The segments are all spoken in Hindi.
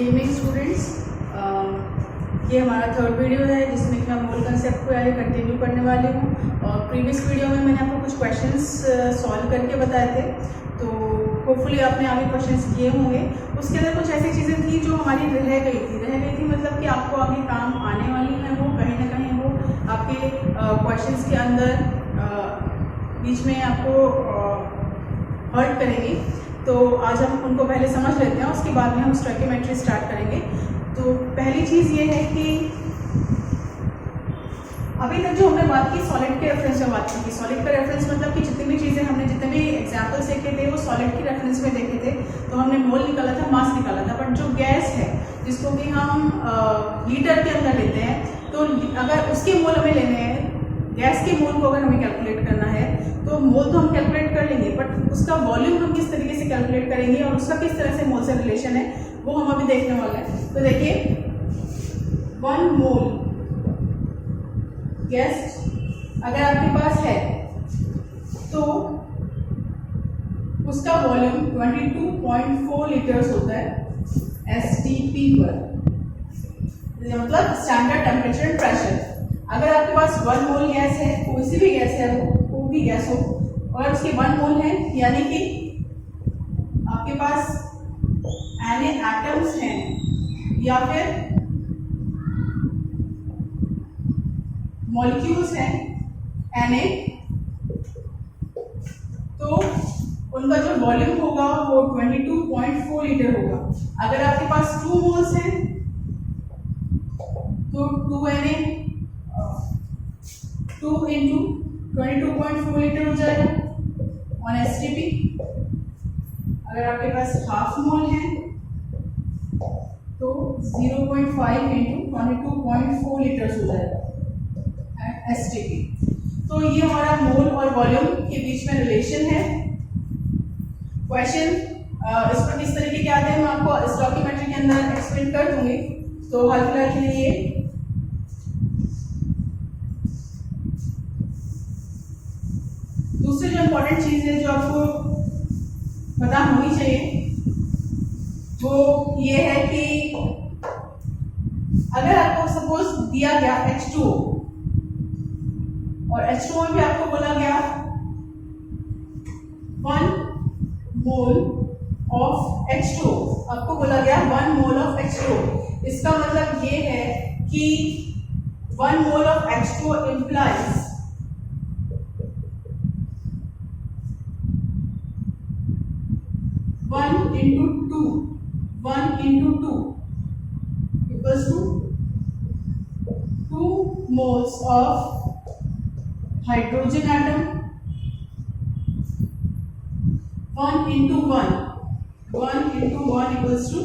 इवनिंग स्टूडेंट्स, ये हमारा थर्ड वीडियो है जिसमें कि मैं मोल कंसेप्ट को आगे कंटिन्यू करने वाली हूँ। और प्रीवियस वीडियो में मैंने आपको कुछ क्वेश्चंस सॉल्व करके बताए थे, तो होपफुली आपने आगे क्वेश्चंस किए होंगे। उसके अंदर कुछ ऐसी चीज़ें थी जो हमारी रह गई थी मतलब कि आपको आगे काम आने वाली हैं, वो कहीं ना कहीं वो आपके क्वेश्चंस के अंदर बीच में आपको हर्ट करेंगी। तो आज हम उनको पहले समझ लेते हैं, उसके बाद में हम स्टोइकियोमेट्री स्टार्ट करेंगे। तो पहली चीज़ ये है कि अभी तक जो हमने बात की सॉलिड के रेफरेंस में बात की। सॉलिड का रेफरेंस मतलब कि जितनी भी चीज़ें हमने जितने भी एग्जाम्पल्स देखे थे वो सॉलिड की रेफरेंस में देखे थे। तो हमने मोल निकाला था, मास निकाला था। बट जो गैस है जिसको कि हम लीटर के अंदर लेते हैं, तो अगर उसके मोल हमें लेने हैं, गैस के मोल को अगर हमें कैलकुलेट करना है तो मोल तो हम कैलकुलेट कर लेंगे, बट उसका वॉल्यूम हम किस तरीके से कैलकुलेट करेंगे और उसका किस तरह से मोल से रिलेशन है वो हम अभी देखने वाले हैं। तो देखिए, 1 मोल गैस अगर आपके पास है तो उसका वॉल्यूम 22.4 लीटर्स होता है STP पर, मतलब स्टैंडर्ड टेम्परेचर एंड प्रेशर। अगर आपके पास 1 मोल गैस है, कोई सी भी गैस है, वो भी गैस हो, और उसके 1 मोल है, यानी कि आपके पास Na एटम्स हैं या फिर मॉलिक्यूल्स हैं Na, तो उनका जो वॉल्यूम होगा वो 22.4 लीटर होगा। अगर आपके पास 2 मोल्स हैं तो 2Na 2 इंटू 22.4 लीटर हो जाएगा ऑन STP। अगर आपके पास हाफ मोल है तो 0.5 इंटू 22.4 लीटर्स हो जाएगा STP। तो ये हमारा मोल और वॉल्यूम के बीच में रिलेशन है। क्वेश्चन इस पर किस तरीके के आते हैं मैं आपको स्टोइकियोमेट्री के अंदर एक्सप्लेन कर दूंगी। तो हाल फिलहाल के लिए दूसरी जो इम्पोर्टेंट चीज है जो आपको पता होनी चाहिए वो ये है कि अगर आपको सपोज दिया गया H2O और H2O में भी आपको बोला गया 1 मोल ऑफ H2O, आपको बोला गया 1 मोल ऑफ H2O। इसका मतलब ये है कि 1 mole of H2O implies 1 into 2 equals to 2 moles of hydrogen atom, 1 into 1 equals to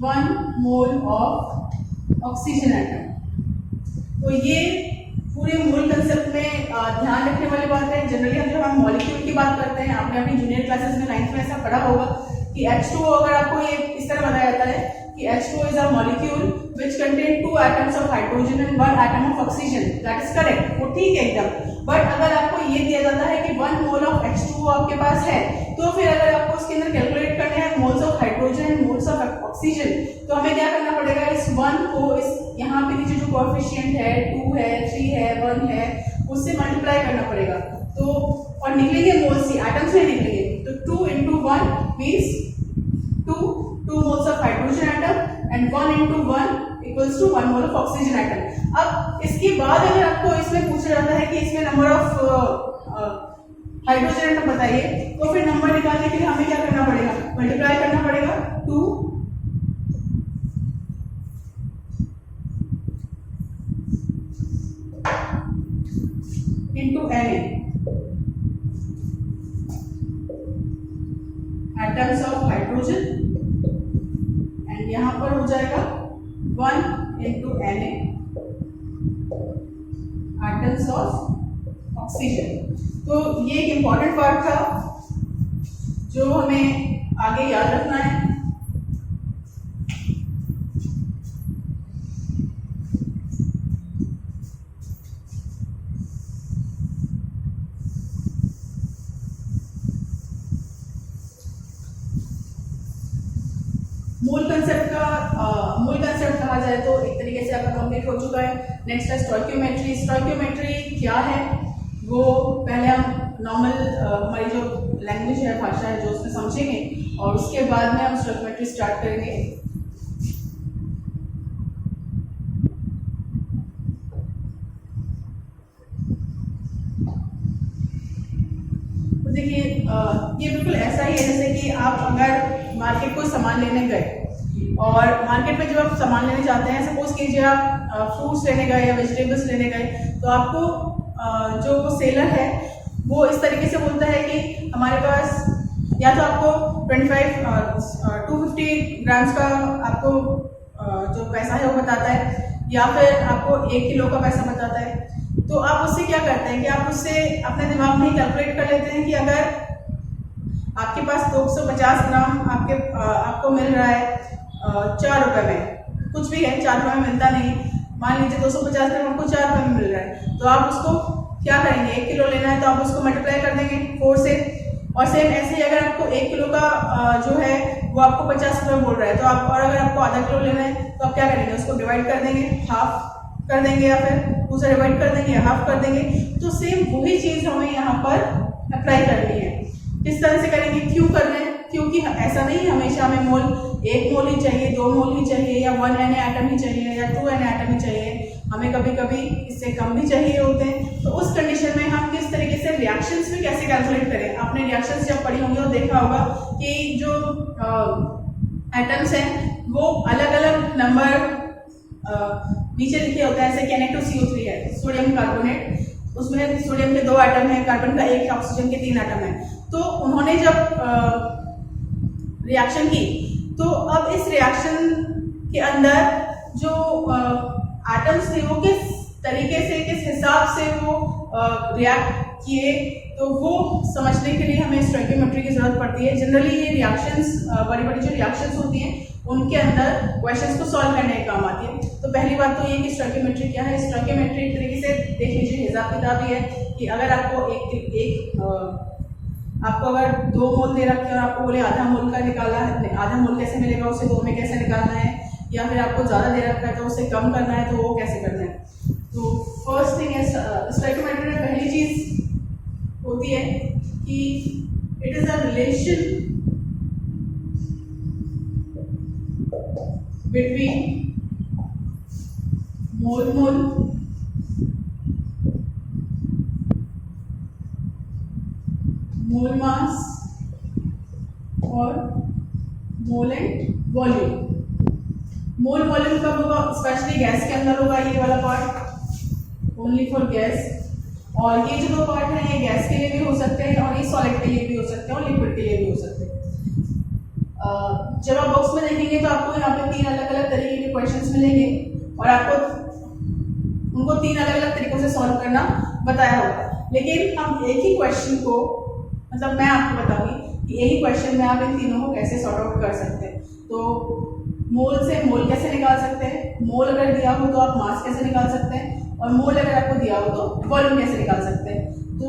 1 mole of oxygen atom। तो ये पूरे मोल कंसेप्ट में ध्यान रखने वाली बात है। जनरली जब हम मॉलिक्यूल की बात करते हैं, आपने अपनी जूनियर क्लासेस में 9th में ऐसा पढ़ा होगा कि H2O अगर आपको ये इस तरह बताया जाता है कि H2O is a molecule which contain 2 atoms of hydrogen and 1 atom of oxygen. That is correct, वो ठीक है एकदम। बट अगर आपको ये दिया जाता है कि 1 मोल ऑफ H2O आपके पास है, तो फिर अगर आपको उसके अंदर कैलकुलेट करने हैं moles of hydrogen and moles of oxygen, तो हमें क्या करना पड़ेगा, इस 1 को इस यहाँ पे नीचे जो कोएफिशिएंट है 2 है 3 है 1 है उससे मल्टीप्लाई करना पड़ेगा। तो और निकलेंगे मोल्स ही, एटम्स में निकलेंगे। तो 2 into 1 means 2 moles of hydrogen atom and 1 into 1 equals to 1 mole of oxygen atom। अब इसके बाद अगर आपको इसमें पूछा जाता है कि इसमें नंबर ऑफ हाइड्रोजन एटम बताइए, तो फिर नंबर निकालने के लिए हमें क्या करना पड़ेगा, मल्टीप्लाई करना पड़ेगा 2 into Na atoms of hydrogen, and यहां पर हो जाएगा 1 into Na atoms of oxygen. तो ये एक इंपॉर्टेंट पार्ट था जो हमें आगे याद रखना है। मोल कंसेप्ट का मूल कंसेप्ट कहा जाए तो एक तरीके से आपका कंप्लीट हो चुका है। नेक्स्ट है स्टोइकियोमेट्री। स्टोइकियोमेट्री क्या है वो पहले हम नॉर्मल हमारी जो लैंग्वेज है, भाषा है, जो उसमें समझेंगे और उसके बाद में हम स्टोइकियोमेट्री स्टार्ट करेंगे। तो देखिए ये बिल्कुल ऐसा ही है जैसे कि आप अगर मार्केट को सामान लेने गए और मार्केट में जब आप सामान लेने जाते हैं, सपोज कीजिए आप फ्रूट्स लेने गए या वेजिटेबल्स लेने गए, तो आपको जो सेलर है वो इस तरीके से बोलता है कि हमारे पास या तो आपको 250 ग्राम्स का आपको जो पैसा है वो बताता है, या फिर आपको 1 किलो का पैसा बताता है। तो आप उससे क्या करते हैं कि आप उससे अपने दिमाग में ही कैलकुलेट कर लेते हैं कि अगर आपके पास 250 ग्राम आपको मिल रहा है 4 रुपए में, कुछ भी है 4 रुपए में मिलता नहीं, मान लीजिए 250 ग्राम आपको 4 रुपए में मिल रहा है, तो आप उसको क्या करेंगे, 1 किलो लेना है तो आप उसको मल्टीप्लाई कर देंगे 4 से। और सेम ऐसे ही अगर आपको 1 किलो का जो है वो आपको 50 रुपए बोल रहा है, तो आप, और अगर आपको आधा किलो लेना है तो आप क्या करेंगे, उसको डिवाइड कर देंगे, हाफ कर देंगे या फिर 2 से डिवाइड कर देंगे या हाफ कर देंगे। तो सेम वही चीज हमें यहाँ पर अप्लाई करनी है। किस तरह से करेंगे, क्यों कर रहे हैं, क्योंकि ऐसा नहीं हमेशा हमें मोल 1 मोल ही चाहिए, 2 मोल ही चाहिए, या 1 Na एटम ही चाहिए, या 2 Na एटम ही चाहिए, हमें कभी कभी इससे कम भी चाहिए होते हैं। तो उस कंडीशन में हम किस तरीके से रिएक्शंस में कैसे कैलकुलेट करें। आपने रिएक्शंस जब पढ़ी होंगी तो देखा होगा कि जो एटम्स हैं वो अलग अलग नंबर नीचे लिखे होते हैं, जैसे Na2CO3 है, सोडियम कार्बोनेट, उसमें सोडियम के 2 एटम है, कार्बन का 1, ऑक्सीजन के 3 एटम है। तो उन्होंने जब रिएक्शन की, तो अब इस रिएक्शन के अंदर जो एटम्स थे वो किस तरीके से, किस हिसाब से वो रिएक्ट किए, तो वो समझने के लिए हमें स्टोइकियोमेट्री की जरूरत पड़ती है। जनरली ये रिएक्शंस, बड़ी बड़ी जो रिएक्शंस होती हैं उनके अंदर क्वेश्चंस को सॉल्व करने का काम आती है। तो पहली बात तो ये कि स्टोइकियोमेट्री क्या है। स्टोइकियोमेट्री एक तरीके से देख लीजिए हिसाब किताब ही है कि अगर आपको आपको अगर 2 मोल दे रखे और आपको बोले आधा मोल का निकाला है, आधा मोल कैसे मिलेगा, उसे 2 में कैसे निकालना है, या फिर आपको ज़्यादा दे रखा है तो उसे कम करना है, तो वो कैसे करना है। तो फर्स्ट थिंग है स्टोइकियोमेट्री में पहली चीज होती है कि it is a relation between mole mass और mole and volume. Mole volume कब होगा, स्पेशली गैस के अंदर होगा ये वाला पार्ट, ओनली फॉर गैस। और ये जो 2 पार्ट हैं ये गैस के लिए भी हो सकते हैं और ये सॉलिड के लिए भी हो सकते हैं और लिक्विड के लिए भी हो सकते हैं। जब आप बॉक्स में देखेंगे तो आपको यहाँ पे 3 अलग अलग तरीके के क्वेश्चंस मिलेंगे और आपको उनको 3 अलग अलग तरीकों से सॉल्व करना बताया होगा। लेकिन हम एक ही क्वेश्चन को, मतलब मैं आपको बताऊंगी कि यही क्वेश्चन में आप इन तीनों को कैसे सॉर्ट आउट कर सकते हैं। तो मोल से मोल कैसे निकाल सकते हैं, मोल अगर दिया हो तो आप मास कैसे निकाल सकते हैं, और मोल अगर आपको दिया हो तो वॉल्यूम कैसे निकाल सकते हैं। तो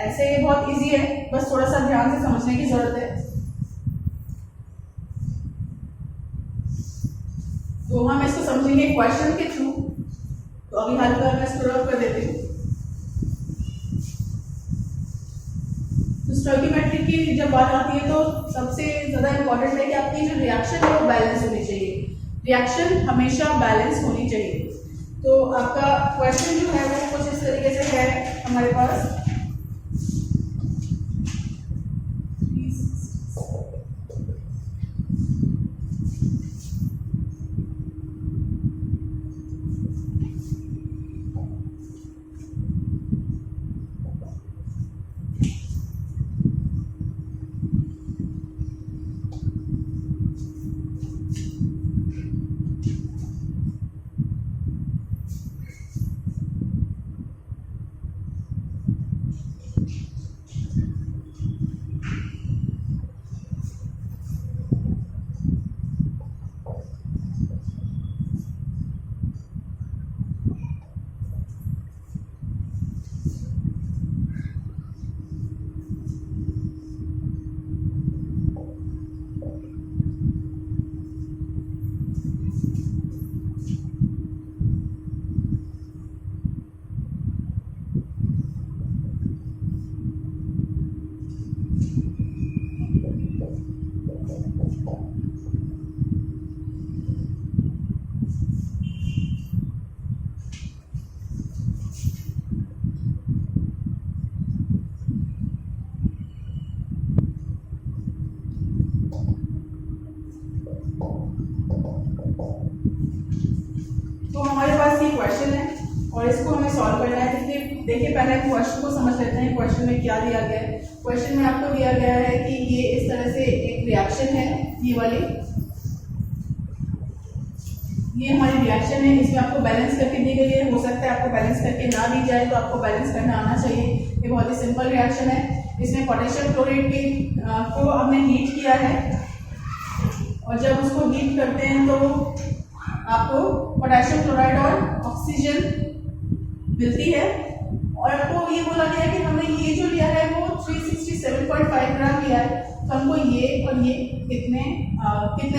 ऐसे ये बहुत इजी है, बस थोड़ा सा ध्यान से समझने की जरूरत है। तो हम इसको समझेंगे क्वेश्चन के थ्रू। तो अभी हल कर मैं स्क्रॉल कर देती हूँ। तो स्टोइकियोमेट्री की जब बात आती है तो सबसे ज्यादा इंपॉर्टेंट है कि आपकी जो रिएक्शन है वो बैलेंस होनी चाहिए। रिएक्शन हमेशा बैलेंस होनी चाहिए। तो आपका क्वेश्चन जो है वो कुछ इस तरीके से है हमारे पास। तो हमारे पास ये क्वेश्चन है और इसको हमें सॉल्व करना है। देखिए पहले क्वेश्चन को समझ लेते हैं, क्वेश्चन में क्या दिया गया है। क्वेश्चन में आपको दिया गया है कि ये इस तरह से एक रिएक्शन है, ये वाली, ये हमारी रिएक्शन है, इसमें आपको बैलेंस करके दी गई है। हो सकता है आपको बैलेंस करके ना दी जाए तो आपको बैलेंस करना आना चाहिए। ये बहुत ही सिंपल रिएक्शन है। इसमें पोटेशियम क्लोराइड को हमने हीट किया है और जब उसको हीट करते हैं तो आपको पोटेशियम क्लोराइड और ऑक्सीजन मिलती है। और आपको ये बोला गया है कि हमने ये जो लिया है वो 367.5 ग्राम लिया है, तो हमको ये और ये कितने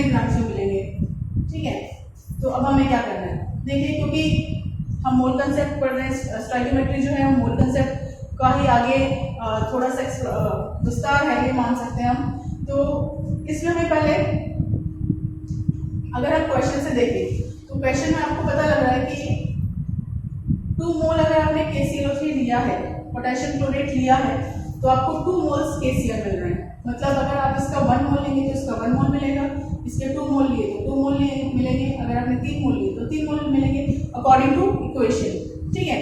ग्राम से मिलेंगे, ठीक है। तो अब हमें क्या करना है, देखिए क्योंकि हम मोल कंसेप्ट पढ़ रहे हैं, स्टोइकियोमेट्री जो है हम मोल कंसेप्ट का ही आगे थोड़ा सा विस्तार है, ये मान सकते हैं हम। तो इसमें हमें पहले अगर आप क्वेश्चन से देखें तो क्वेश्चन में आपको पता लग रहा है कि 2 मोल अगर आपने KClO3 लिया है, पोटेशियम क्लोराइड लिया है, तो आपको 2 मोल्स KCl मिल रहे हैं। मतलब अगर आप इसका 1 मोल लेंगे तो इसका 1 मोल मिलेगा, इसके 2 मोल लिए तो 2 मोल मिलेंगे, अगर आपने 3 मोल लिए तो 3 मोल मिलेंगे अकॉर्डिंग टू इक्वेशन, ठीक है।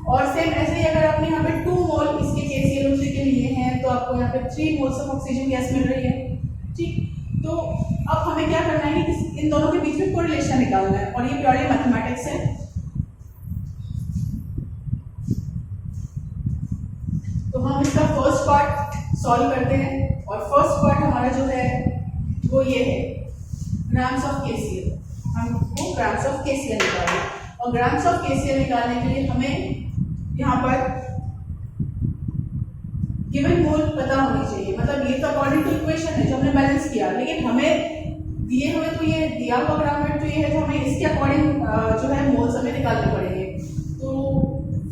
और सेम ऐसे ही अगर आपने यहाँ पे 2 मोल इसके KClO3 के लिए हैं तो आपको यहाँ पे 3 मोल्स ऑफ ऑक्सीजन गैस मिल रही है, ठीक। तो अब हमें क्या करना है कि इन दोनों के बीच में कोरिलेशन निकालना है और ये प्योरली मैथमेटिक्स है। तो हम इसका फर्स्ट पार्ट सॉल्व करते हैं और फर्स्ट पार्ट हमारा जो है वो ये है ग्राम्स ऑफ KCl। हमको ग्राम्स ऑफ KCl निकालना है और ग्राम्स ऑफ KCl निकालने के लिए हमें यहाँ पर गिवन मोल पता होनी चाहिए। मतलब ये तो अकॉर्डिंग टू इक्वेशन है जो हमने बैलेंस किया, लेकिन हमें दिए हुए तो ये दिया हुआ ग्राम वेट तो ये है, तो हमें इसके अकॉर्डिंग जो है मोल्स हमें निकालने पड़ेंगे। तो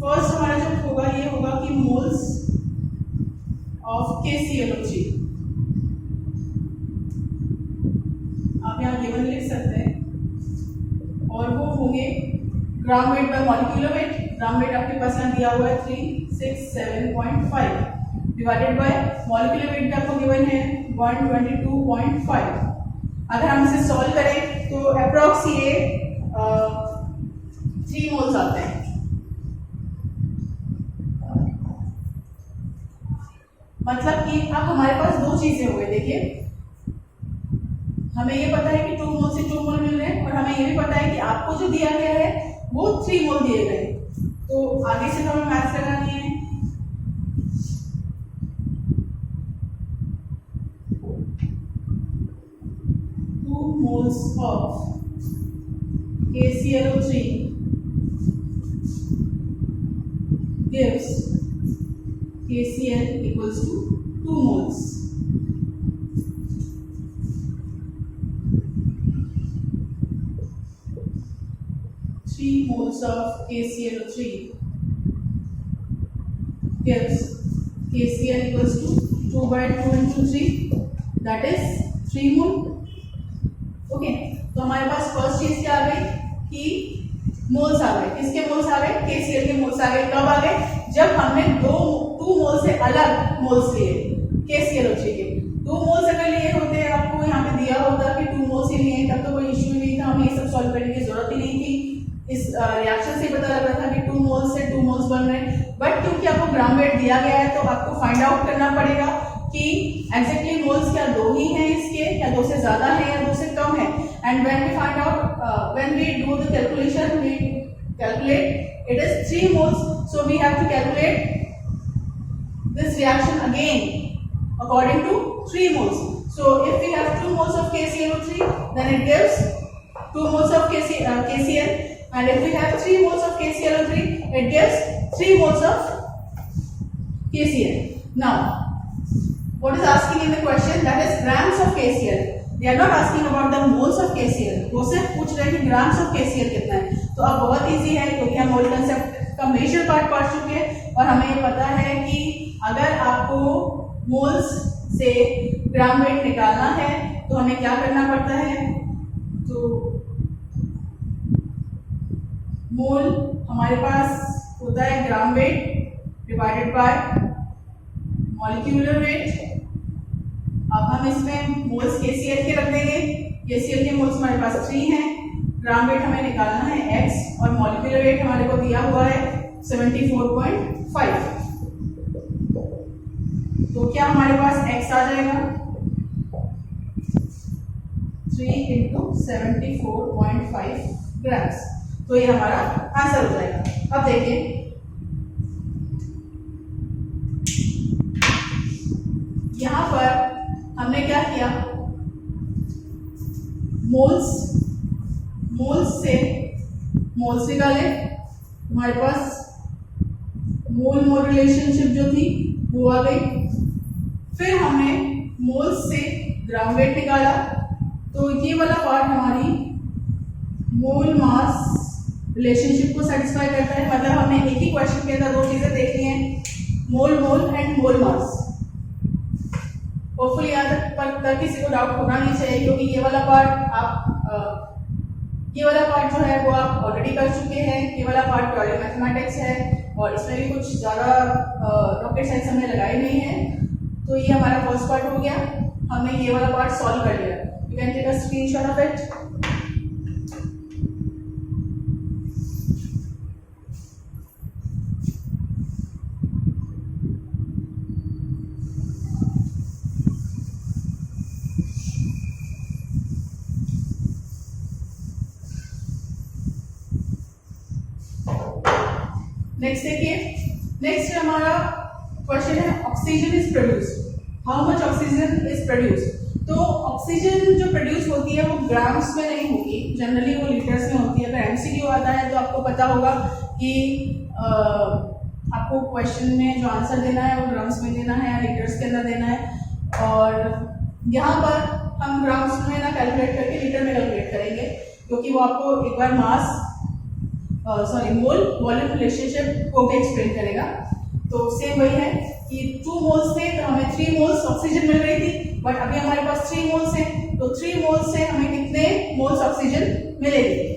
फर्स्ट हमारा जो होगा ये होगा कि मोल्स ऑफ KClO3, आप यहाँ गिवन लिख सकते हैं, और वो होंगे gram weight by molecular weight. Gram weight आपके पास यहाँ दिया हुआ है 367.5 डिवाइडेड बाय मॉलिक्यूलर वेट आपको गिवन है 122.5। अगर हम इसे सॉल्व करें तो अप्रॉक्स ये 3 मोल्स आते हैं। मतलब कि अब हमारे पास 2 चीजें हो गई। देखिए हमें ये पता है कि 2 मोल से 2 मोल मिल रहे हैं और हमें ये भी पता है कि आपको जो दिया गया है वो 3 मोल दिए गए। तो आगे से हमें मैथ्स लगानी है। Moles of KClO3 gives KCl equals to 2 moles. Three moles of KClO3 gives KCl equals to 2 by 2 into 3, that is 3 mole. Okay, तो हमारे पास फर्स्ट चीज क्या आ गई कि मोल्स आ गए। किसके मोल्स आ गए? KCl के मोल्स आ गए। कब आ गए? जब हमने 2 मोल से अलग मोल्स लिए KClO3 के। 2 मोल्स अगर लिए होते, आपको यहाँ पे दिया होता कि 2 मोल्स ही लिए, तब तो कोई इश्यू नहीं था, हमें ये सब सॉल्व करने की जरूरत ही नहीं थी। इस रिएक्शन से पता लग रहा था कि 2 मोल्स से 2 मोल्स बन रहे हैं। बट क्योंकि आपको ग्राम वेट दिया गया है तो आपको फाइंड आउट करना पड़ेगा कि एग्जैक्टली मोल्स क्या 2 ही हैं इसके, या 2 से ज्यादा है या 2 से कम है। And when we find out, when we do the calculation, we calculate it is 3 moles, so we have to calculate this reaction again according to 3 moles. So if we have 2 moles of KClO3, then it gives 2 moles of KCl, and if we have 3 moles of KClO3, it gives 3 moles of KCl. Now what is asking in the question, that is grams of KCl. They are not asking about the moles of KCl. वो सिर्फ पूछ रहे हैं कि grams of KCl कितना है। तो अब बहुत इजी है क्योंकि हम मोल कंसेप्ट का मेजर पार्ट पढ़ चुके हैं और हमें ये पता है कि अगर आपको मोल्स से ग्राम वेट निकालना है तो हमें क्या करना पड़ता है। तो मोल हमारे पास होता है gram weight divided by molecular weight. अब हम इसमें मोल्स KCl के रख देंगे। KCl के मोल्स हमारे पास 3 हैं, ग्राम वेट हमें निकालना है x और मॉलिक्यूलर वेट हमारे को दिया हुआ है 74.5। तो क्या हमारे पास x आ जाएगा 3 into 74.5 ग्राम्स। तो ये हमारा आंसर हो जाएगा। अब देखिए यहां पर हमने क्या किया, मोल्स से मोल्स निकाले, हमारे पास मोल मोल रिलेशनशिप जो थी वो आ गई। फिर हमने मोल्स से ग्राम वेट निकाला, तो ये वाला पार्ट हमारी मोल मास रिलेशनशिप को सेटिस्फाई करता है। मतलब हमने एक ही क्वेश्चन के अंदर दो चीजें देखनी है, मोल mole and mole mass. Hopefully यहाँ तक किसी को डाउट होना नहीं चाहिए, क्योंकि ये वाला पार्ट जो है वो आप ऑलरेडी कर चुके हैं। ये वाला पार्ट प्योरली मैथमेटिक्स है और इसमें भी कुछ ज़्यादा रॉकेट साइंस हमने लगाई नहीं है। तो ये हमारा फर्स्ट पार्ट हो गया, हमने ये वाला पार्ट सॉल्व कर लिया। You can take a screenshot of it. Next देखिए, नेक्स्ट हमारा क्वेश्चन है oxygen is produced, how much oxygen is produced. तो ऑक्सीजन जो प्रोड्यूस होती है वो ग्राम्स में नहीं होगी, जनरली वो लीटर्स में होती है। अगर एमसीक्यू आता है तो आपको पता होगा कि आपको क्वेश्चन में जो आंसर देना है वो ग्राम्स में देना है या लीटर्स के अंदर देना है। और यहाँ पर हम ग्राम्स में ना कैलकुलेट करके लीटर में कैलकुलेट करेंगे, क्योंकि वो आपको एक बार मास मोल वॉल्यूम रिलेशनशिप को भी एक्सप्लेन करेगा। तो सेम वही है कि 2 मोल्स थे तो हमें 3 मोल्स ऑक्सीजन मिल रही थी, बट अभी हमारे पास 3 मोल्स हैं, तो 3 मोल्स से हमें कितने मोल्स ऑक्सीजन मिलेगी।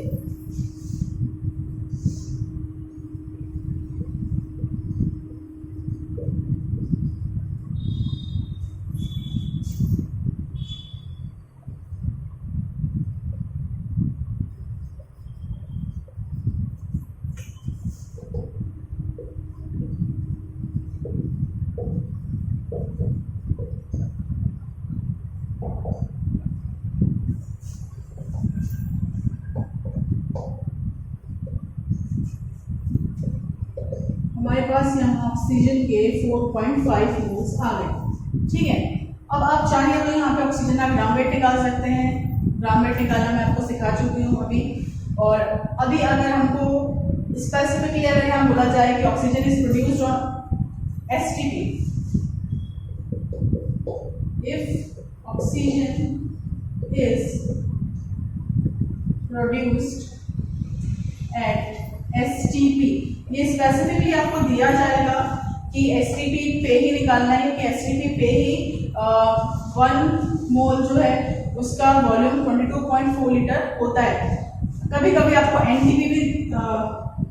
हमारे पास यहाँ ऑक्सीजन के 4.5 मोल्स आ गए। ठीक है, अब आप चाहें तो यहाँ पे ऑक्सीजन का ग्राम वेट निकाल सकते हैं। ग्राम वेट निकालना मैं आपको सिखा चुकी हूँ अभी। और अभी अगर हमको स्पेसिफिकली अगर यहाँ बोला जाए कि oxygen is produced on STP, if oxygen is produced at STP, ये स्पेसिफिकली आपको दिया जाएगा कि एसटीपी पे ही निकालना है, क्योंकि एसटीपी पे ही 1 मोल जो है उसका वॉल्यूम 22.4 लीटर होता है। कभी कभी आपको एनटीपी भी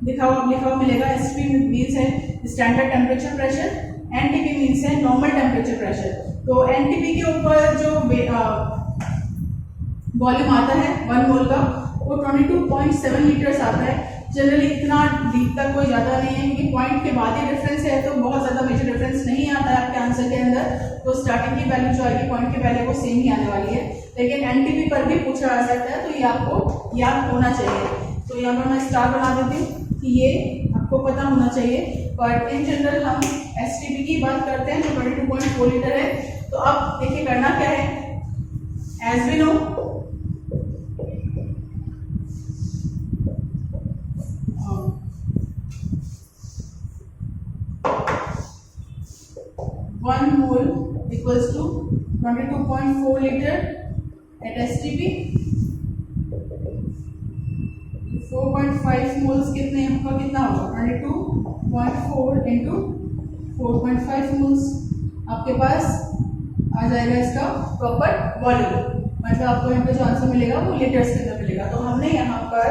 लिखा हुआ मिलेगा। एसटीपी मीन्स है standard temperature pressure, NTP means है नॉर्मल टेम्परेचर प्रेशर। तो एनटीपी के ऊपर जो वॉल्यूम आता है 1 मोल का वो 22.7 लीटर्स आता है। जनरली इतना डीप तक कोई ज़्यादा नहीं है, क्योंकि पॉइंट के बाद ही डिफरेंस है, तो बहुत ज़्यादा मेजर डिफरेंस नहीं आता है आपके आंसर के अंदर। तो स्टार्टिंग की वैल्यू जो आएगी पॉइंट के पहले वो सेम ही आने वाली है, लेकिन एनटीपी पर भी पूछा जा सकता है, तो ये आपको याद होना चाहिए। तो यहाँ पर मैं स्टार बना देती हूँ कि ये आपको पता होना चाहिए। बट इन जनरल हम एसटीपी की बात करते हैं जो 22.4 लीटर है। तो अब देखिए करना क्या है, as we know 1 mole equals to 22.4 liter at STP। 4.5 moles कितने आपका कितना होगा 22.4 into 4.5 moles आपके पास आ जाएगा इसका प्रॉपर वॉल्यूम। मतलब आपको यहाँ पे जो आंसर मिलेगा वो लीटर्स के अंदर मिलेगा। तो हमने यहाँ पर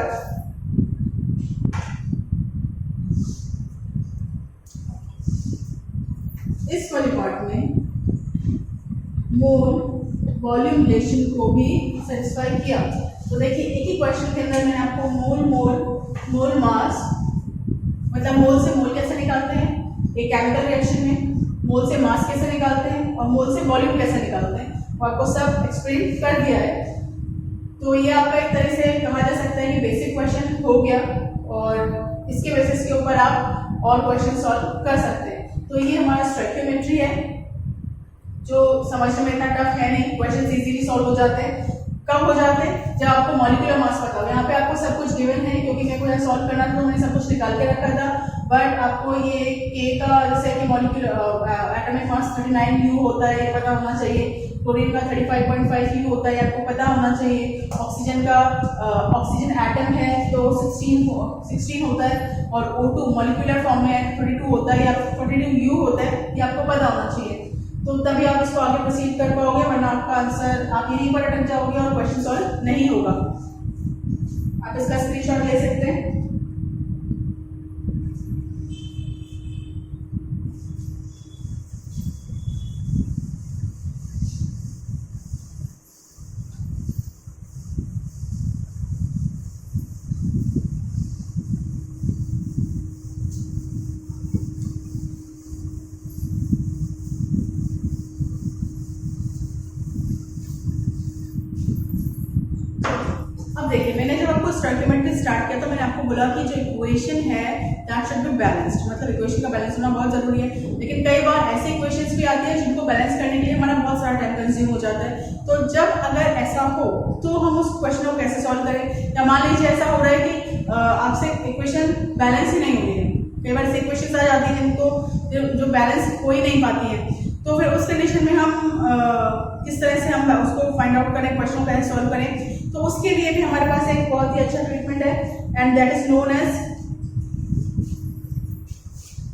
इस वाले पार्ट में मोल वॉल्यूम रिलेशन को भी सेटिस्फाई किया। तो देखिए एक ही क्वेश्चन के अंदर मैंने आपको मोल मास मतलब मोल से मोल कैसे निकालते हैं एक केमिकल रिएक्शन में, मोल से मास कैसे निकालते हैं और मोल से वॉल्यूम कैसे निकालते हैं, और आपको सब एक्सप्लेन कर दिया है। तो ये आपका एक तरह से कहा जा सकता है कि बेसिक क्वेश्चन हो गया और इसके बेसिस के ऊपर आप और क्वेश्चन सॉल्व कर सकते हैं। तो ये हमारा स्टोइकियोमेट्री है जो समझने में इतना टफ है नहीं, क्वेश्चन इजीली सॉल्व हो जाते हैं। कब हो जाते हैं? जब आपको मॉलिक्यूलर मास पता हो। यहाँ पे आपको सब कुछ गिवन है क्योंकि मेरे को यहाँ सॉल्व करना था तो मैंने सब कुछ निकाल के रखा था, बट आपको ये के का जैसे कि मॉलिक्यूलर एटॉमिक मास 39 U होता है ये पता होना चाहिए, क्लोरीन का 35.5 U होता है आपको पता होना चाहिए, ऑक्सीजन का ऑक्सीजन एटम है तो 16 होता है, और O2 मॉलिक्यूलर फॉर्म में 32 होता है या 42 U होता है, ये आपको पता होना चाहिए। तो तभी आप इसको आगे प्रोसीड कर पाओगे, वरना आपका आंसर आप यहीं पर अटक जाओगे और क्वेश्चन सॉल्व नहीं होगा। आप इसका स्क्रीनशॉट ले सकते हैं। देखिए मैंने जब आपको स्टोइकियोमेट्री स्टार्ट किया तो मैंने आपको बोला कि जो इक्वेशन है दैट शुड बी बैलेंस्ड, मतलब इक्वेशन का बैलेंस होना बहुत जरूरी है। लेकिन कई बार ऐसे इक्वेशंस भी आती है जिनको बैलेंस करने के लिए हमारा बहुत सारा टाइम कंज्यूम हो जाता है। तो जब अगर ऐसा हो तो हम उस क्वेश्चन को कैसे सॉल्व करें, या मान लीजिए ऐसा हो रहा है कि आपसे इक्वेशन बैलेंस ही नहीं हो रही है, कई बार ऐसे इक्वेशन आ जाती है जिनको जो बैलेंस हो ही नहीं पाती है, तो फिर उस कंडीशन में हम किस तरह से हम उसको फाइंड आउट करें, क्वेश्चन को कैसे सॉल्व करें। तो उसके लिए भी हमारे पास एक बहुत ही अच्छा ट्रीटमेंट है and that is known as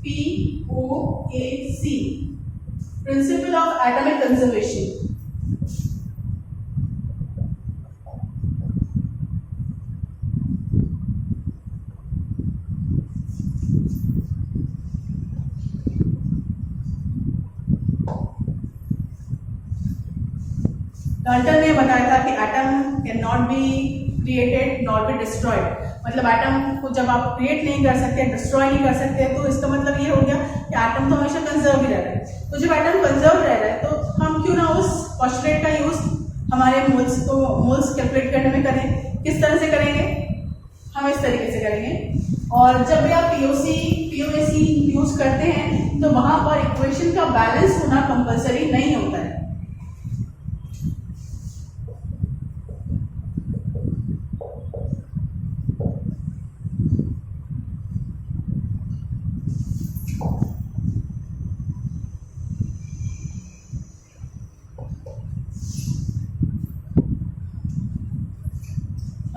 POAC, principle of atomic conservation. Dalton ने बताया था कि atom can not be created not be destroyed, मतलब एटम को जब आप क्रिएट नहीं कर सकते, डिस्ट्रॉय नहीं कर सकते, तो इसका मतलब ये हो गया कि एटम तो हमेशा कंजर्व ही रह रहा है। तो जब एटम कंजर्व रह रहा है तो हम क्यों ना उस पोस्टुलेट का यूज हमारे मोल्स कैलकुलेट करने में करें। किस तरह से करेंगे? हम इस तरीके से करेंगे। और जब भी आप POAC यूज करते हैं तो वहां पर इक्वेशन का बैलेंस होना कंपल्सरी नहीं होता है।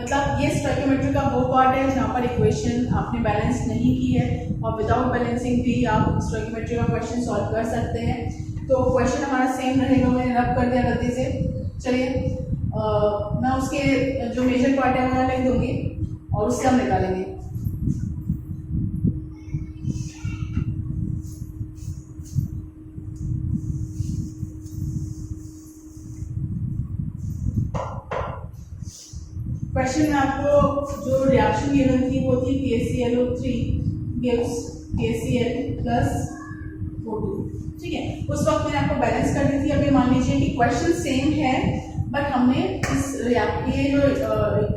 मतलब ये स्टोइकियोमेट्री का वो पार्ट है जहाँ पर इक्वेशन आपने बैलेंस नहीं की है और विदाउट बैलेंसिंग भी आप स्टोइकियोमेट्री का क्वेश्चन सॉल्व कर सकते हैं। तो क्वेश्चन हमारा सेम रहेगा, मैंने रब कर दिया गलती से। चलिए मैं उसके जो मेजर पार्ट है वो लिख दूंगी और उससे हम निकालेंगे। क्वेश्चन में आपको जो रिएक्शन गिवन थी वो थी KClO3 gives KCl plus O2, ठीक है। उस वक्त मैंने आपको बैलेंस कर दी थी। अभी मान लीजिए कि क्वेश्चन सेम है बट हमने ये जो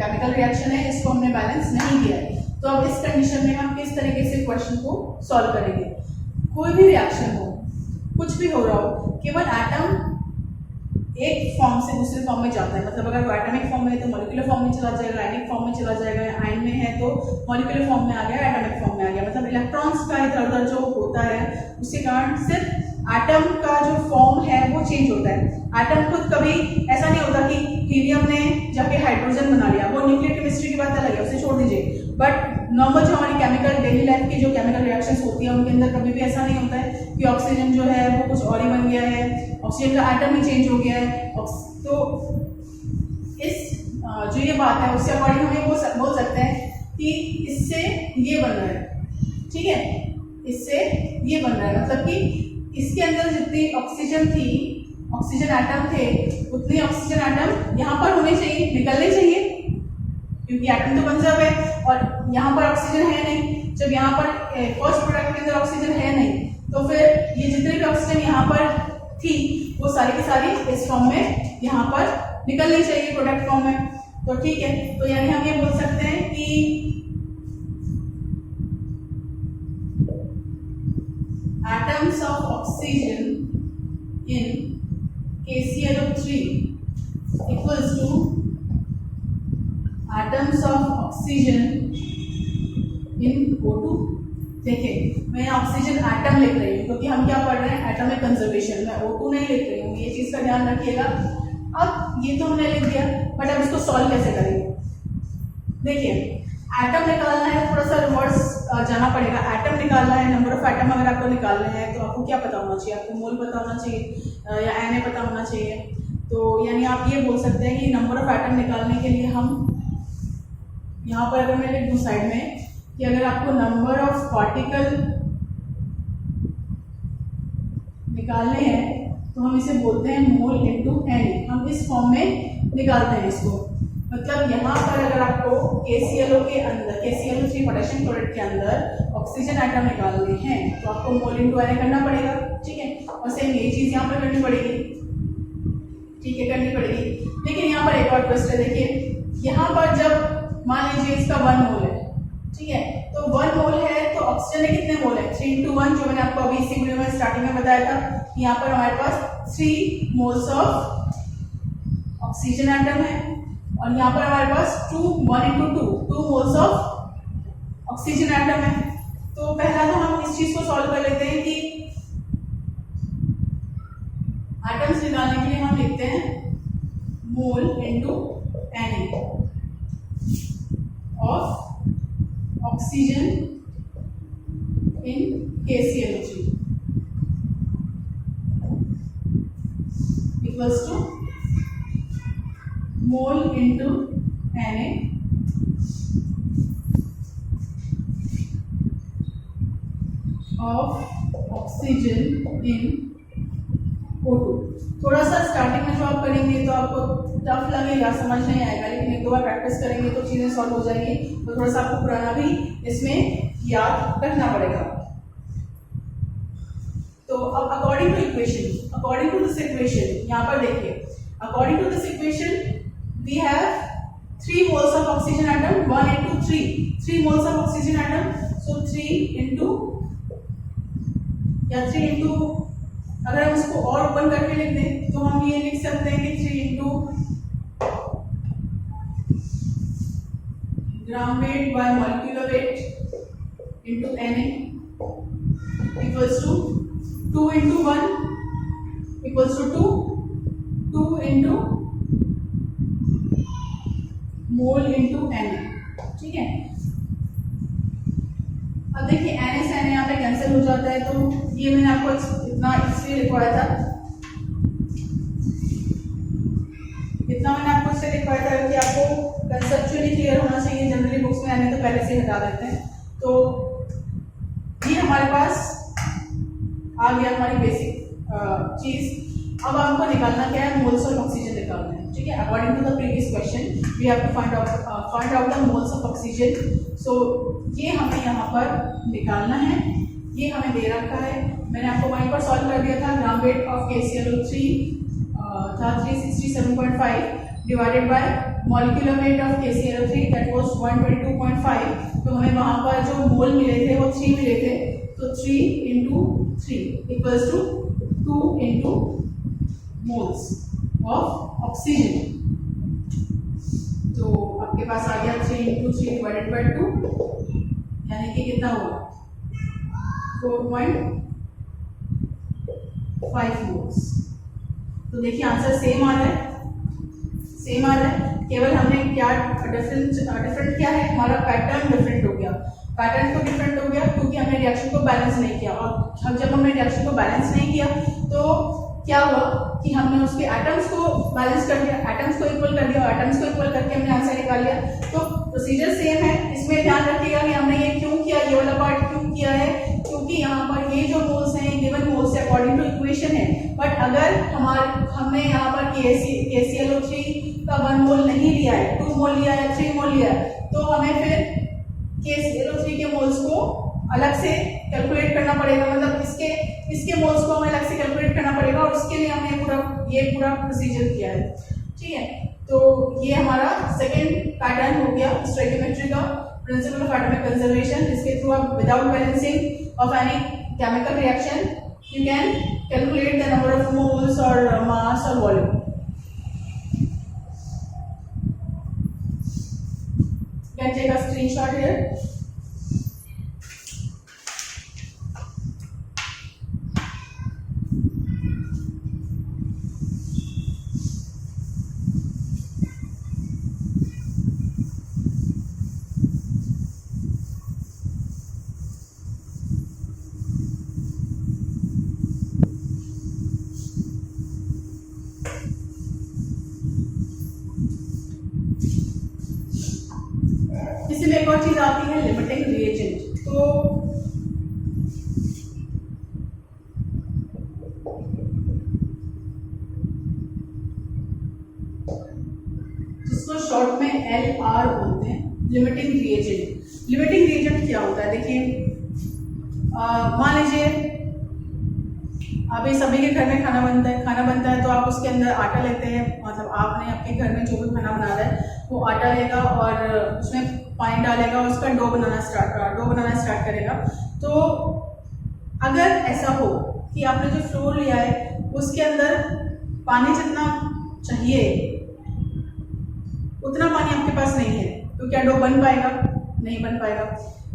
केमिकल रिएक्शन है इसको हमने बैलेंस नहीं किया है। तो अब इस कंडीशन में हम किस तरीके से क्वेश्चन को सॉल्व करेंगे। कोई भी रिएक्शन हो, कुछ भी हो रहा हो, केवल एटम एक फॉर्म से दूसरे फॉर्म में जाता है। मतलब अगर एटॉमिक फॉर्म में है तो मॉलिक्यूलर फॉर्म में चला जाएगा, आयनिक फॉर्म में चला जाएगा, आयन में है तो मॉलिक्यूलर फॉर्म में आ गया, एटॉमिक फॉर्म में आ गया। मतलब इलेक्ट्रॉन्स का इधर उधर जो होता है उसके कारण सिर्फ एटम का जो फॉर्म है वो चेंज होता है। एटम खुद कभी ऐसा नहीं होता कि हीलियम ने जाके हाइड्रोजन बना लिया, वो न्यूक्लियर केमिस्ट्री की बात अलग है, उसे छोड़ दीजिए। बट नॉर्मल जो हमारी केमिकल डेली लाइफ की जो केमिकल रिएक्शंस होती है उनके अंदर कभी भी ऐसा नहीं होता है कि ऑक्सीजन जो है वो कुछ और ही बन गया है, ऑक्सीजन का एटम ही चेंज हो गया है। तो इस जो ये बात है उससे अकॉर्डिंग हम ये बोल सकते हैं कि इससे ये बन रहा है, ठीक है, इससे ये बन रहा है। मतलब कि इसके अंदर जितनी ऑक्सीजन थी, ऑक्सीजन एटम थे, उतने ऑक्सीजन एटम यहाँ पर होने चाहिए, निकलने चाहिए, क्योंकि एटम तो कंजर्व है और यहाँ पर ऑक्सीजन है नहीं। जब यहाँ पर फर्स्ट प्रोडक्ट के अंदर ऑक्सीजन है नहीं तो फिर ये जितने भी ऑक्सीजन यहाँ पर थी वो सारी की सारी इस फॉर्म में यहाँ पर निकलनी चाहिए प्रोडक्ट फॉर्म में। तो ठीक है, तो यानी हम ये बोल सकते हैं कि atoms of oxygen in KClO3 equals to atoms of oxygen in O2। देखिए मैं ऑक्सीजन एटम लिख रही हूँ क्योंकि हम क्या पढ़ रहे हैं, एटॉमिक कंजर्वेशन, मैं O2 नहीं लिख रही हूँ, ये चीज का ध्यान रखिएगा। अब ये तो हमने लिख दिया, बट अब इसको सॉल्व कैसे करेंगे। देखिए एटम निकालना है, थोड़ा सा रिवर्स जाना पड़ेगा। एटम निकालना है, नंबर ऑफ एटम अगर आपको निकालने हैं तो आपको क्या पता होना चाहिए, आपको मोल पता होना चाहिए या Na पता होना चाहिए। तो यानी आप ये बोल सकते हैं कि नंबर ऑफ एटम निकालने के लिए हम यहाँ पर अगर मैं लिख दूँ साइड में कि अगर आपको नंबर ऑफ पार्टिकल निकालने हैं तो हम इसे बोलते हैं मोल इनटू Na। हम इस फॉर्म में निकालते हैं इसको। मतलब यहाँ पर अगर आपको KClO के अंदर KClO3 पोटेशियम क्लोराइड के अंदर ऑक्सीजन एटम निकालने हैं तो आपको मोल इनटू Na करना पड़ेगा, ठीक है। और सेम ये चीज यहाँ पर करनी पड़ेगी, ठीक है, करनी पड़ेगी। लेकिन यहाँ पर एक और ट्विस्ट है। देखिए यहाँ पर जब मान लीजिए इसका 1 मोल है, ठीक है, तो 1 मोल है तो ऑक्सीजन के कितने मोल है, 3:1, जो मैंने आपको अभी इसी वीडियो में स्टार्टिंग में बताया था। यहाँ पर हमारे पास 3 मोल्स ऑफ ऑक्सीजन एटम है और यहाँ पर हमारे पास 2 मोल्स ऑफ ऑक्सीजन एटम है। तो पहला तो हम इस चीज को सॉल्व कर लेते हैं कि एटम्स निकालने के लिए हम लिखते हैं mole into Na of oxygen in KClO3 equals to mole into Na of oxygen in O2। थोड़ा सा स्टार्टिंग में जो आप करेंगे तो आपको टफ लगेगा, समझ नहीं आएगा, लेकिन एक दो बार प्रैक्टिस करेंगे तो चीजें सॉल्व हो जाएंगी। तो थोड़ा सा आपको पुराना भी इसमें याद रखना पड़ेगा। तो अब अकॉर्डिंग टू दिस इक्वेशन यहाँ पर देखिए, according to this equation we have 3 moles of oxygen atom, 1 into 3 moles of oxygen atom। so 3 into अगर हम इसको और ओपन करके लिख दें तो हम ये लिख सकते हैं कि 3 into gram weight by molecular weight into Na equals to 2 into 1 equals to 2 into mole into Na, ठीक है। अब देखिए Na से Na यहाँ पे कैंसिल हो जाता है, तो ये मैंने आपको इतना इसलिए लिखवाया था, कि आपको कंसेप्चुअली क्लियर होना चाहिए। जनरली बुक्स में आने तो पहले से हटा देते हैं। तो ये हमारे पास आ गया हमारी बेसिक चीज। अब आपको निकालना क्या है, मोल्स ऑफ ऑक्सीजन निकालना है, ठीक है। According to the previous question we have to find out the moles of oxygen. So ये हमें यहाँ पर निकालना है, ये हमें दे रखा है। मैंने आपको वहीं पर सॉल्व कर दिया था। ग्राम वेट ऑफ KClO3 था 367.5 divided by molecular weight of KClO3 that was 122.5। तो हमें वहाँ पर जो मोल मिले थे वो 3 मिले थे, तो 3 into 3 equals to 2 into moles of oxygen. तो आपके पास आ गया 3 into 3 डिवाइडेड बाय 2, यानी कि कितना हुआ 4.5 मोल्स। तो देखिए आंसर सेम आ रहा है, केवल हमने क्या डिफरेंट क्या है, हमारा पैटर्न डिफरेंट हो गया। पैटर्न तो डिफरेंट हो गया क्योंकि हमने रिएक्शन को बैलेंस नहीं किया, और जब हमने रिएक्शन को बैलेंस नहीं किया तो क्या हुआ कि हमने उसके एटम्स को बैलेंस कर दिया, एटम्स को इक्वल कर दिया, एटम्स को इक्वल करके हमने आंसर निकाल लिया। तो प्रोसीजर सेम है। इसमें ध्यान रखिएगा कि हमने ये क्यों किया, ये वाला पार्ट क्यों किया है, क्योंकि यहाँ पर ये जो मोल्स हैं गिवन मोल्स से अकॉर्डिंग टू इक्वेशन है। बट अगर हमने यहाँ पर KClO3 का 1 मोल नहीं लिया है, 2 मोल लिया है, 3 मोल लिया है, तो हमें फिर KClO3 के मोल्स को अलग से कैलकुलेट करना पड़ेगा, मतलब इसके मोल्स को हमें अलग से कैलकुलेट करना पड़ेगा और उसके लिए हमने ये पूरा प्रोसीजर किया है। ठीक है, तो ये हमारा सेकेंड पैटर्न हो गया स्टोइकियोमेट्री का, प्रिंसिपल ऑफ एटॉमिक कंजर्वेशन, जिसके थ्रू आप without balancing of any chemical reaction you can calculate the number of moles और मास और volume. You can take a screenshot here. इसी में एक और चीज आती है लिमिटिंग रिएजेंट। तो जिसको शॉर्ट में LR बोलते हैं, लिमिटिंग रिएजेंट। लिमिटिंग रिएजेंट क्या होता है, देखिए मान लीजिए अभी सभी के घर में खाना बनता है तो आप उसके अंदर आटा लेते हैं, मतलब आपने आपके घर में जो भी खाना बना रहा है वो आटा लेगा और उसमें पानी डालेगा और उसका डो बनाना स्टार्ट करेगा। तो अगर ऐसा हो कि आपने जो फ्लोर लिया है उसके अंदर पानी जितना चाहिए उतना पानी आपके पास नहीं है, तो क्या डो बन पाएगा? नहीं बन पाएगा।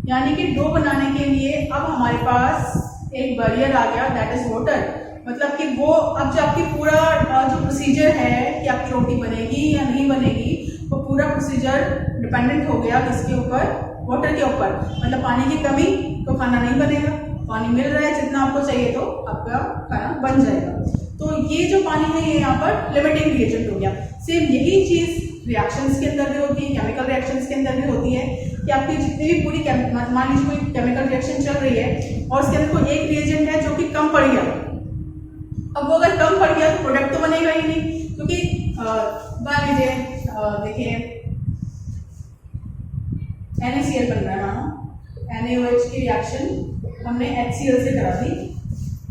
यानी कि डो बनाने के लिए अब हमारे पास एक बैरियर आ गया, दैट इज वाटर। मतलब कि वो अब जो आपकी पूरा जो प्रोसीजर है कि आपकी रोटी बनेगी या नहीं बनेगी, वो पूरा प्रोसीजर डिपेंडेंट हो गया किसके ऊपर? वाटर के ऊपर। मतलब पानी की कमी तो खाना नहीं बनेगा, पानी मिल रहा है जितना आपको चाहिए तो आपका खाना बन जाएगा। तो ये जो पानी है ये यहाँ पर लिमिटिंग रिएजेंट हो गया। सेम यही चीज रिएक्शंस के अंदर भी होती है, केमिकल रिएक्शंस के अंदर भी होती है कि आपकी जितनी भी पूरी मान लीजिए कोई केमिकल रिएक्शन चल रही है और उसके अंदर कोई एक रिएजेंट है जो कि कम पड़ गया। अब वो अगर कम पड़ गया तो प्रोडक्ट तो बनेगा ही नहीं, क्योंकि मान लीजिए देखिए NaCl बन रहा है, मानो NaOH की रिएक्शन हमने HCl से करा दी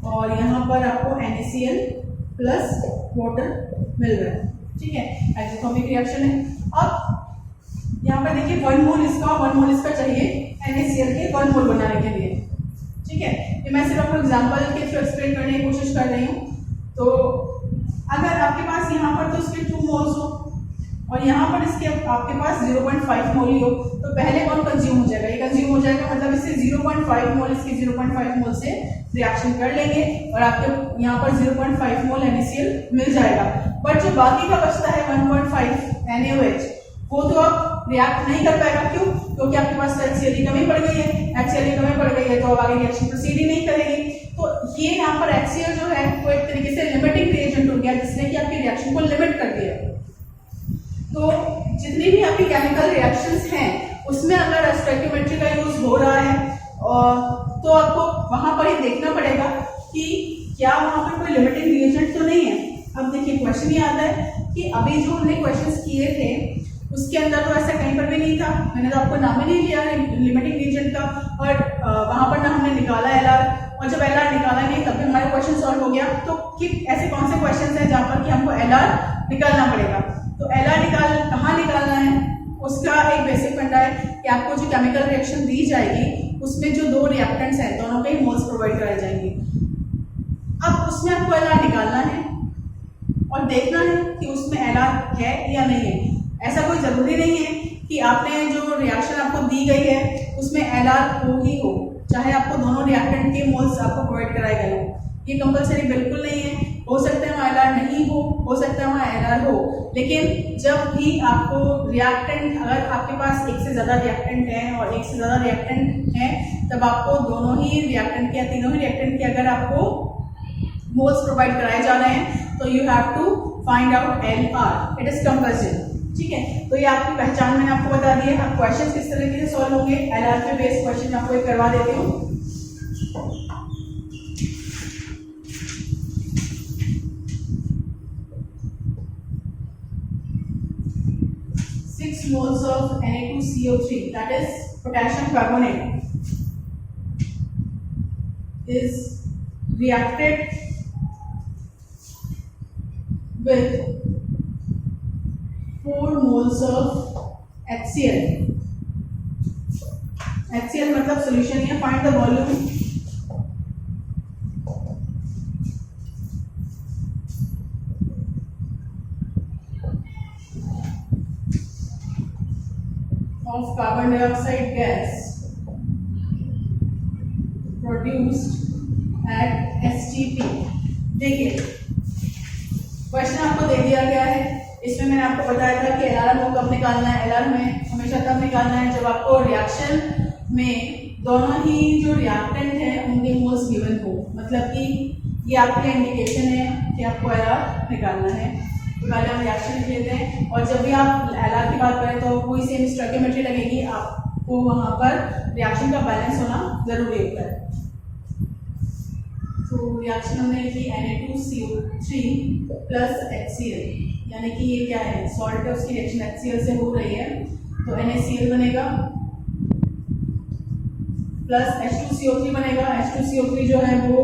और यहाँ पर आपको NaCl प्लस वाटर मिल रहा है। ठीक है, एक्सोथर्मिक रिएक्शन है। अब यहाँ पर देखिए 1 मोल इसका चाहिए NaCl के 1 मोल बनाने के लिए। ठीक है, ये मैं सिर्फ आपको एग्जांपल के थ्रू एक्सप्लेन करने की कोशिश कर रही हूँ। तो अगर आपके पास यहाँ पर तो इसके 2 मोल्स हो और यहाँ पर इसके आपके पास 0.5 मोल ही हो, तो पहले कौन कंज्यूम हो जाएगा? ये कंज्यूम हो जाएगा, मतलब इससे 0.5 मोल इसके 0.5 मोल से रिएक्शन कर लेंगे और आपके यहाँ पर 0.5 मोल NaCl मिल जाएगा। बट जो बाकी का बचता है 1.5 NaOH वो तो आप रिएक्ट नहीं कर पाएगा। क्यों? क्योंकि आपके पास HCl की कमी पड़ गई है, HCl की कमी पड़ गई है तो अब आगे रिएक्शन प्रोसीड ही नहीं करेगी। तो ये यहाँ पर HCl जो है वो एक तरीके से लिमिटिंग रिएजेंट हो गया, जिसने कि आपकी रिएक्शन को लिमिट कर दिया। तो जितनी भी आपकी केमिकल रिएक्शंस हैं उसमें अगर स्टोइकियोमेट्री का यूज हो रहा है तो आपको वहां पर ही देखना पड़ेगा कि क्या वहां पर कोई लिमिटिंग रिएजेंट तो नहीं है। अब देखिए क्वेश्चन ये आता है कि अभी जो हमने क्वेश्चंस किए थे उसके अंदर तो ऐसा कहीं पर भी नहीं था, मैंने तो आपको नाम ही नहीं लिया है लिमिटिंग रिएजेंट का, और वहां पर ना हमने निकाला LR, और जब LR निकाला नहीं तब भी हमारा क्वेश्चन सॉल्व हो गया। तो कि ऐसे कौन से क्वेश्चन है जहाँ पर कि हमको LR निकालना पड़ेगा? तो LR कहाँ निकालना है उसका एक बेसिक फंडा है कि आपको जो केमिकल रिएक्शन दी जाएगी उसमें जो 2 रिएक्टेंट्स हैं दोनों के मोल्स प्रोवाइड कराए जाएंगे। अब उसमें आपको LR निकालना है और देखना है कि उसमें LR है या नहीं है। ऐसा कोई जरूरी नहीं है कि आपने जो रिएक्शन आपको दी गई है उसमें LR हो ही हो, चाहे आपको दोनों रिएक्टेंट के मोल्स आपको प्रोवाइड कराए गए हो, ये कंपलसरी बिल्कुल नहीं है। हो सकता है वहाँ LR नहीं हो सकता है वहाँ LR हो, लेकिन जब भी आपको रिएक्टेंट, अगर आपके पास एक से ज़्यादा रिएक्टेंट है और एक से ज़्यादा रिएक्टेंट है तब आपको दोनों ही रिएक्टेंट के या तीनों ही रिएक्टेंट के अगर आपको मोल्स प्रोवाइड कराए जा रहे हैं तो you have to find out LR, it is compulsory. ठीक है, तो ये आपकी पहचान मैंने आपको बता दी है। अब क्वेश्चन किस तरीके से सॉल्व होंगे, LR पे बेस्ड क्वेश्चन आपको एक करवा देती हूँ। moles of Na2CO3, that is potassium carbonate, is reacted with 4 moles of HCl. HCl मतलब solution है. Find the volume of carbon dioxide gas produced at STP. देखिए क्वेश्चन आपको दे दिया गया है. इसमें मैंने आपको बताया था कि एलआर को कब निकालना है. एलआर में हमेशा तब निकालना है जब आपको रिएक्शन में दोनों ही जो रिएक्टेंट है उनके मोल्स गिवन हो. मतलब कि ये आपके लिए इंडिकेशन है कि आपको एलआर निकालना है. तो पहले हम रिएक्शन लिख लेते हैं. और जब भी आप एलआर की बात करें तो कोई सेम स्टोइकियोमेट्री लगेगी. आपको वहाँ पर रिएक्शन का बैलेंस होना जरूरी होता है. तो रिएक्शन हमने लिखी Na2CO3 प्लस HCl, यानी कि ये क्या है, सॉल्ट है, उसकी रिएक्शन HCl से हो रही है. तो NaCl बनेगा प्लस H2CO3 बनेगा. H2CO3 जो है वो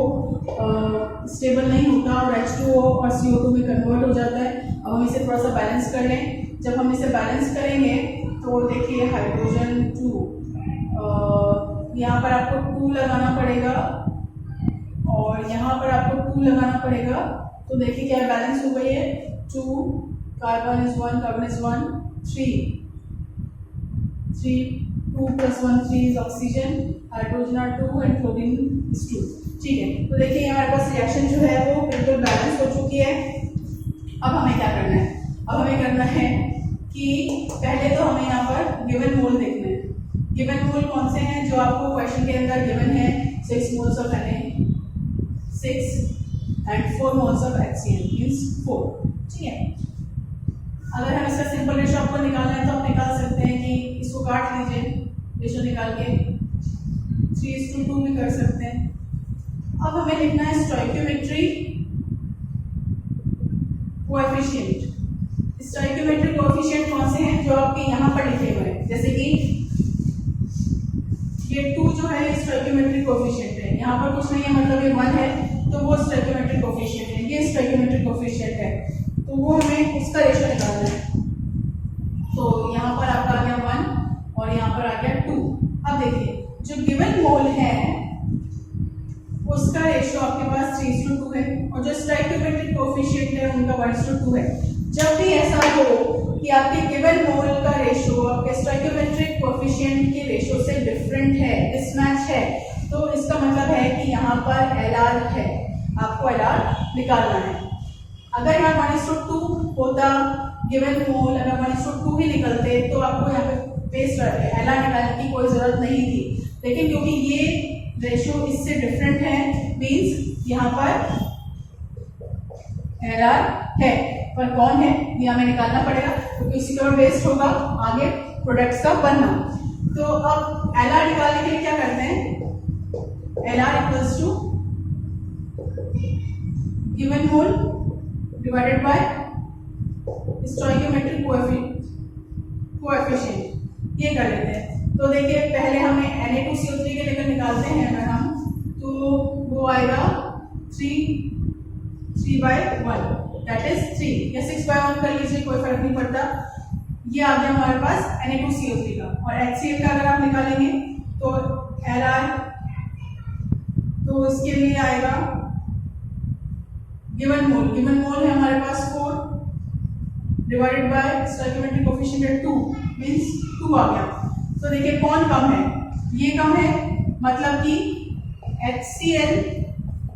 स्टेबल नहीं होता और H2O और CO2 में कन्वर्ट हो जाता है. अब हम इसे थोड़ा सा बैलेंस कर लें. जब हम इसे बैलेंस करेंगे तो देखिए हाइड्रोजन 2, यहाँ पर आपको 2 लगाना पड़ेगा और यहाँ पर आपको 2 लगाना पड़ेगा. तो देखिए क्या बैलेंस हो गई है. 2 carbon is 1, carbon is 1, 3 2 + 1 3 is oxygen, hydrogen are 2 and fluorine is 2. ठीक है. तो देखिए हमारे पास रिएक्शन जो है वो बिल्कुल बैलेंस हो चुकी है. अब हमें क्या करना है. अब हमें करना है कि पहले तो हमें यहाँ पर गिवन मोल देखना है. गिवन मोल कौन से हैं जो आपको क्वेश्चन के अंदर गिवन है. 6 moles of Na6 and 4 moles of HCl means 4. ठीक है. अगर हम इसका सिंपल रेशो आपको निकालना है तो आप निकाल सकते हैं कि इसको काट लीजिए. रेशो निकाल के 3:2 भी कर सकते हैं. अब हमें लिखना है स्टोइकियोमेट्री कोएफिशिएंट. स्टोइकियोमेट्री कोएफिशिएंट कौन से हैं जो आपके यहाँ पर लिखे हुए हैं. जैसे कि ये 2 जो है स्टोइकियोमेट्रिक कोएफिशिएंट है. यहाँ पर कुछ नहीं है, मतलब ये 1 है तो वो स्टोइकियोमेट्रिक कोएफिशिएंट है. ये स्टोइकियोमेट्रिक कोएफिशिएंट है तो वो हमें उसका रेशो निकालना है. तो यहाँ पर आपका आ गया 1 और यहाँ पर आ गया 2. अब देखिए जो गिवन मोल है उसका रेशो आपके पास 3:2 है और जो स्टोइकियोमेट्रिक कोएफिशिएंट है उनका 1:2 है. जब भी ऐसा हो कि आपके गिवन मोल का रेशो आपके स्टोइकियोमेट्रिक कोएफिशिएंट के रेशो से डिफरेंट है, मिसमैच है, तो इसका मतलब है कि यहाँ पर एलआर है. आपको एलआर निकालना है. अगर यहाँ 1:2 होता गिवन मोल, अगर 1:2 ही निकलते तो आपको यहाँ पे बेस एलआर निकालने की कोई जरूरत नहीं थी. लेकिन क्योंकि ये रेशो इससे डिफरेंट है मींस यहाँ पर एलआर है. पर कौन है ये हमें निकालना पड़ेगा क्योंकि इसी के ऊपर बेस्ड होगा आगे प्रोडक्ट्स का बनना. तो अब एलआर निकालने के लिए क्या करते हैं. LR equals to given mole divided by stoichiometric coefficient. ये कर लेते हैं. तो देखिए पहले हमें Na2CO3 के लेकर निकालते हैं अगर हम, तो वो आएगा 3/1 दैट इज 3 या 6/1 कर लीजिए, कोई फर्क नहीं पड़ता. ये आ गया हमारे पास Na2CO3 का. और HCl का अगर आप निकालेंगे तो एलआर, तो इसके लिए आएगा गिवन मोल. गिवन मोल है हमारे पास 4 divided by stoichiometric coefficient 2 means 2 आ गया. तो देखिए कौन कम है, ये कम है, मतलब कि HCl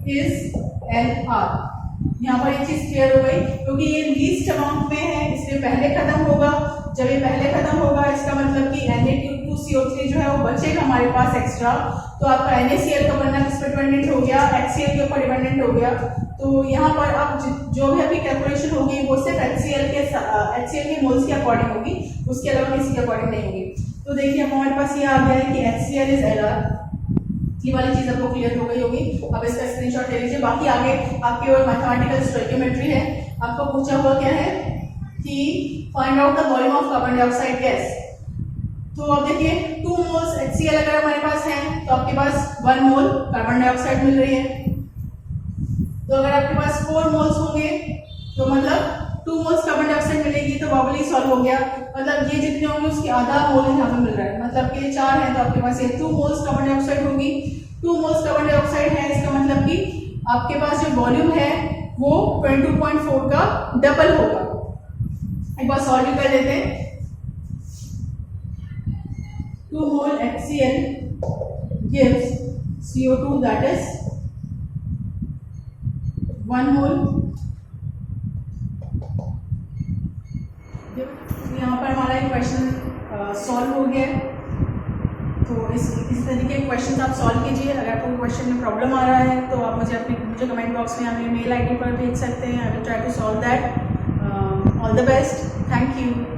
इज LR. यहाँ पर ये चीज क्लियर हो गई क्योंकि ये लीस्ट अमाउंट में है इसलिए पहले खत्म होगा. जब ये पहले खत्म होगा इसका मतलब कि Na2CO3 जो है वो बचेगा हमारे पास एक्स्ट्रा. तो आपका NaCl का बनना किस पर डिपेंडेंट हो गया, HCl के ऊपर डिपेंडेंट हो गया. तो यहाँ पर अब जो भी अभी कैलकुलेशन होगी वो सिर्फ HCl के मोल्स के अकॉर्डिंग होगी, उसके अलावा किसी के अकॉर्डिंग नहीं होगी. तो देखिए हमारे पास ये आ गया है कि HCl इज LR. ये वाली चीज आपको क्लियर हो गई होगी. अब इसका स्क्रीनशॉट ले लीजिए. बाकी आगे आपके और मैथमेटिकल स्टोइकियोमेट्री है. आपको पूछा हुआ क्या है कि find out the volume of carbon dioxide gas. तो अब देखिए 2 मोल्स HCl अगर हमारे पास है तो आपके पास 1 मोल कार्बन डाइऑक्साइड मिल रही है। तो अगर आपके पास 4 मोल्स होंगे तो मतलब 2 मोल्स कार्बन डाइऑक्साइड मिलेगी, तो प्रॉब्लम सॉल्व हो गया। मतलब ये जितने होंगे उसके आधा मोल यहाँ पे मिल रहा है, मतलब कि 4 है तो आपके पास ये 2 मोल्स कार्बन डाइऑक्साइड होगी। 2 मोल्स कार्बन डाइऑक्साइड है, इसका मतलब कि आपके पास जो वॉल्यूम है वो 22.4 का डबल होगा। एक बार सॉल्व कर लेते हैं। 2 mole HCl gives CO2 that is 1 mole। यहाँ पर हमारा एक क्वेश्चन सॉल्व हो गया। तो इस तरीके के क्वेश्चन आप सॉल्व कीजिए। अगर आपको क्वेश्चन में प्रॉब्लम आ रहा है तो आप मुझे कमेंट बॉक्स में अपनी मेल ID पर भेज सकते हैं। I will try to solve that. All the best, thank you.